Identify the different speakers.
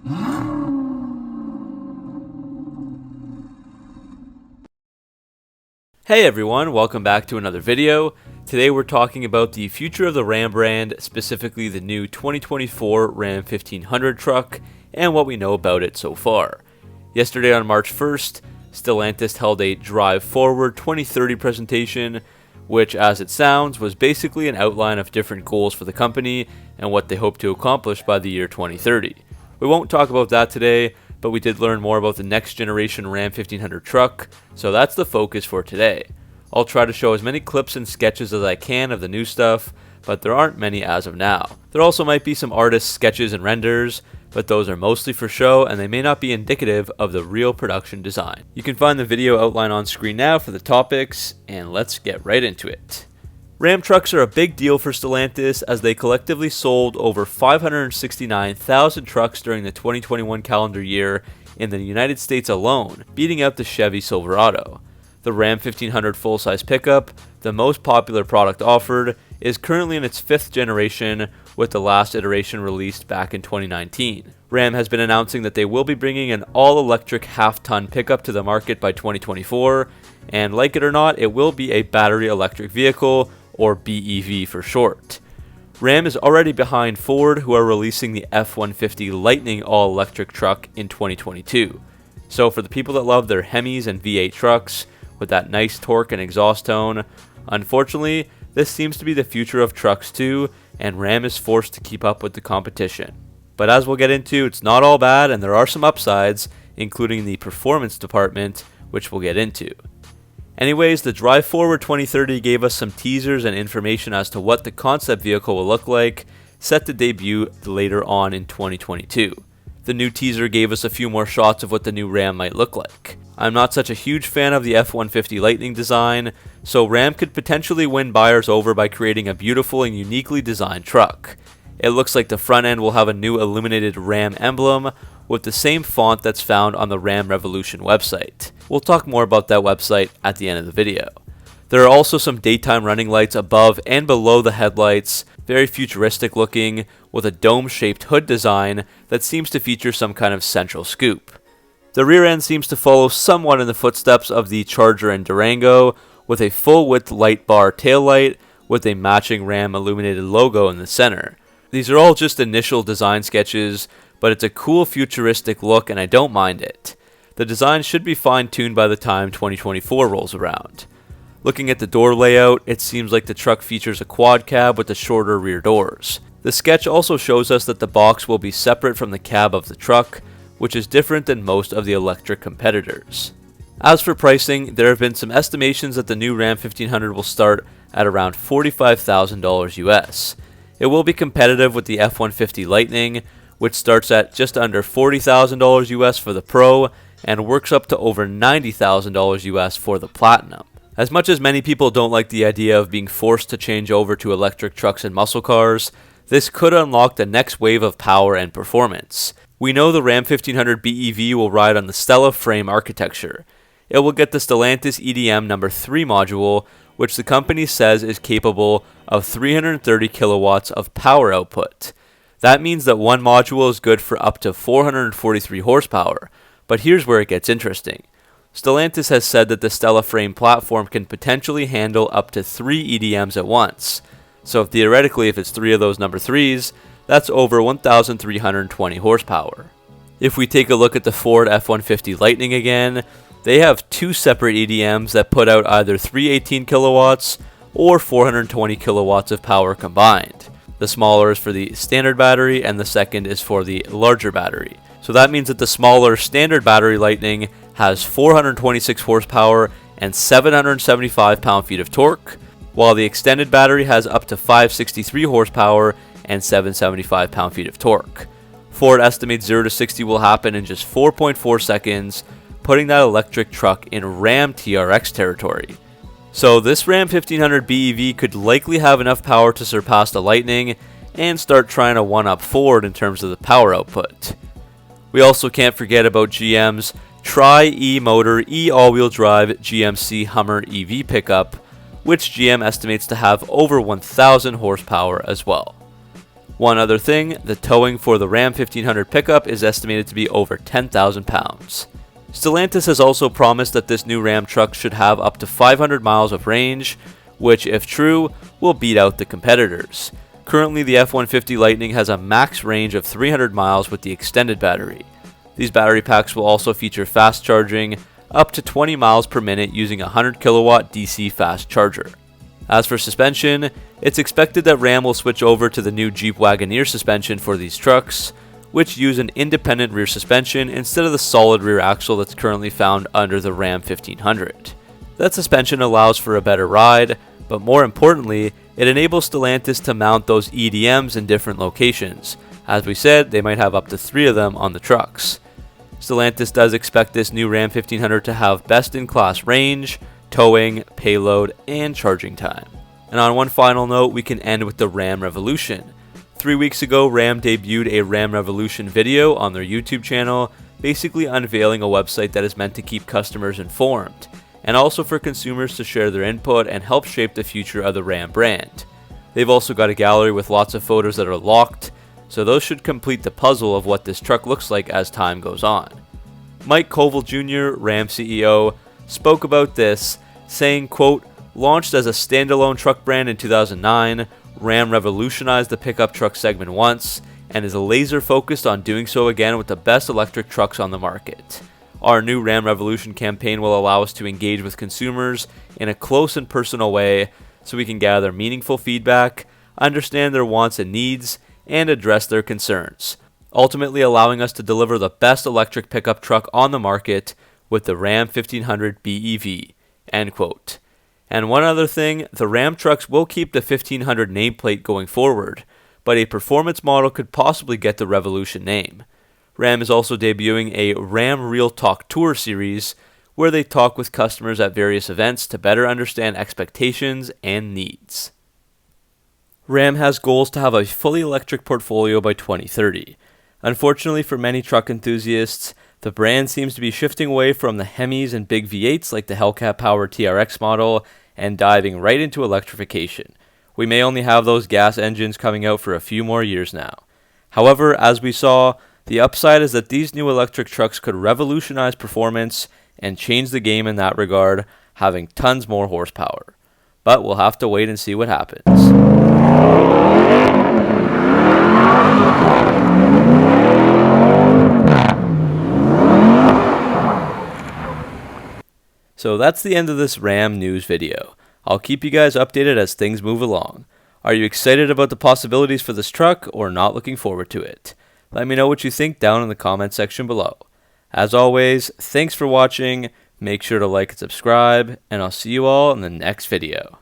Speaker 1: Hey everyone, welcome back to another video. Today we're talking about the future of the Ram brand, specifically the new 2024 Ram 1500 truck, and what we know about it so far. Yesterday on March 1st, Stellantis held a Drive Forward 2030 presentation, which as it sounds was basically an outline of different goals for the company and what they hope to accomplish by the year 2030. We won't talk about that today, but we did learn more about the next generation Ram 1500 truck, so that's the focus for today. I'll try to show as many clips and sketches as I can of the new stuff, but there aren't many as of now. There also might be some artist sketches and renders, but those are mostly for show and they may not be indicative of the real production design. You can find the video outline on screen now for the topics, and let's get right into it. Ram trucks are a big deal for Stellantis as they collectively sold over 569,000 trucks during the 2021 calendar year in the United States alone, beating out the Chevy Silverado. The Ram 1500 full-size pickup, the most popular product offered, is currently in its 5th generation, with the last iteration released back in 2019. Ram has been announcing that they will be bringing an all-electric half-ton pickup to the market by 2024, and like it or not, it will be a battery electric vehicle, or BEV for short. Ram is already behind Ford, who are releasing the F-150 Lightning all-electric truck in 2022. So for the people that love their Hemis and V8 trucks, with that nice torque and exhaust tone, unfortunately, this seems to be the future of trucks too, and Ram is forced to keep up with the competition. But as we'll get into, it's not all bad, and there are some upsides, including the performance department, which we'll get into. Anyways, the Drive Forward 2030 gave us some teasers and information as to what the concept vehicle will look like, set to debut later on in 2022. The new teaser gave us a few more shots of what the new Ram might look like. I'm not such a huge fan of the F-150 Lightning design, so Ram could potentially win buyers over by creating a beautiful and uniquely designed truck. It looks like the front end will have a new illuminated Ram emblem, with the same font that's found on the Ram Revolution website. We'll talk more about that website at the end of the video. There are also some daytime running lights above and below the headlights, very futuristic looking, with a dome-shaped hood design that seems to feature some kind of central scoop. The rear end seems to follow somewhat in the footsteps of the Charger and Durango, with a full-width light bar taillight with a matching Ram illuminated logo in the center. These are all just initial design sketches, but it's a cool futuristic look and I don't mind it. The design should be fine-tuned by the time 2024 rolls around. Looking at the door layout, it seems like the truck features a quad cab with the shorter rear doors. The sketch also shows us that the box will be separate from the cab of the truck, which is different than most of the electric competitors. As for pricing, there have been some estimations that the new Ram 1500 will start at around $45,000 US. It will be competitive with the F-150 Lightning, which starts at just under $40,000 US for the Pro and works up to over $90,000 US for the Platinum. As much as many people don't like the idea of being forced to change over to electric trucks and muscle cars, this could unlock the next wave of power and performance. We know the Ram 1500 BEV will ride on the Stella frame architecture. It will get the Stellantis EDM No. 3 module, which the company says is capable of 330 kilowatts of power output. That means that one module is good for up to 443 horsepower, but here's where it gets interesting. Stellantis has said that the Stella frame platform can potentially handle up to 3 EDMs at once. So theoretically, if it's 3 of those number 3s, that's over 1,320 horsepower. If we take a look at the Ford F-150 Lightning again, they have 2 separate EDMs that put out either 318 kilowatts or 420 kilowatts of power combined. The smaller is for the standard battery and the second is for the larger battery. So that means that the smaller standard battery Lightning has 426 horsepower and 775 pound-feet of torque, while the extended battery has up to 563 horsepower and 775 pound-feet of torque. Ford estimates 0 to 60 will happen in just 4.4 seconds, putting that electric truck in Ram TRX territory. So this Ram 1500 BEV could likely have enough power to surpass the Lightning and start trying to one-up Ford in terms of the power output. We also can't forget about GM's Tri-E-Motor E-all-wheel drive GMC Hummer EV pickup, which GM estimates to have over 1,000 horsepower as well. One other thing, the towing for the Ram 1500 pickup is estimated to be over 10,000 pounds. Stellantis has also promised that this new Ram truck should have up to 500 miles of range, which, if true, will beat out the competitors. Currently, the F-150 Lightning has a max range of 300 miles with the extended battery. These battery packs will also feature fast charging, up to 20 miles per minute using a 100 kilowatt DC fast charger. As for suspension, it's expected that Ram will switch over to the new Jeep Wagoneer suspension for these trucks, which use an independent rear suspension instead of the solid rear axle that's currently found under the Ram 1500. That suspension allows for a better ride, but more importantly, it enables Stellantis to mount those EDMs in different locations. As we said, they might have up to 3 of them on the trucks. Stellantis does expect this new Ram 1500 to have best-in-class range, towing, payload, and charging time. And on one final note, we can end with the Ram Revolution. 3 weeks ago, Ram debuted a Ram Revolution video on their YouTube channel, basically unveiling a website that is meant to keep customers informed, and also for consumers to share their input and help shape the future of the Ram brand. They've also got a gallery with lots of photos that are locked, so those should complete the puzzle of what this truck looks like as time goes on. Mike Koval Jr., Ram CEO, spoke about this, saying, quote, "Launched as a standalone truck brand in 2009, Ram revolutionized the pickup truck segment once, and is laser focused on doing so again with the best electric trucks on the market. Our new Ram Revolution campaign will allow us to engage with consumers in a close and personal way so we can gather meaningful feedback, understand their wants and needs, and address their concerns, ultimately allowing us to deliver the best electric pickup truck on the market with the Ram 1500 BEV." End quote. And one other thing, the Ram trucks will keep the 1500 nameplate going forward, but a performance model could possibly get the Revolution name. Ram is also debuting a Ram Real Talk Tour series, where they talk with customers at various events to better understand expectations and needs. Ram has goals to have a fully electric portfolio by 2030. Unfortunately for many truck enthusiasts, the brand seems to be shifting away from the Hemis and big V8s like the Hellcat Power TRX model and diving right into electrification. We may only have those gas engines coming out for a few more years now. However, as we saw, the upside is that these new electric trucks could revolutionize performance and change the game in that regard, having tons more horsepower. But we'll have to wait and see what happens. So that's the end of this Ram news video. I'll keep you guys updated as things move along. Are you excited about the possibilities for this truck or not looking forward to it? Let me know what you think down in the comment section below. As always, thanks for watching, make sure to like and subscribe, and I'll see you all in the next video.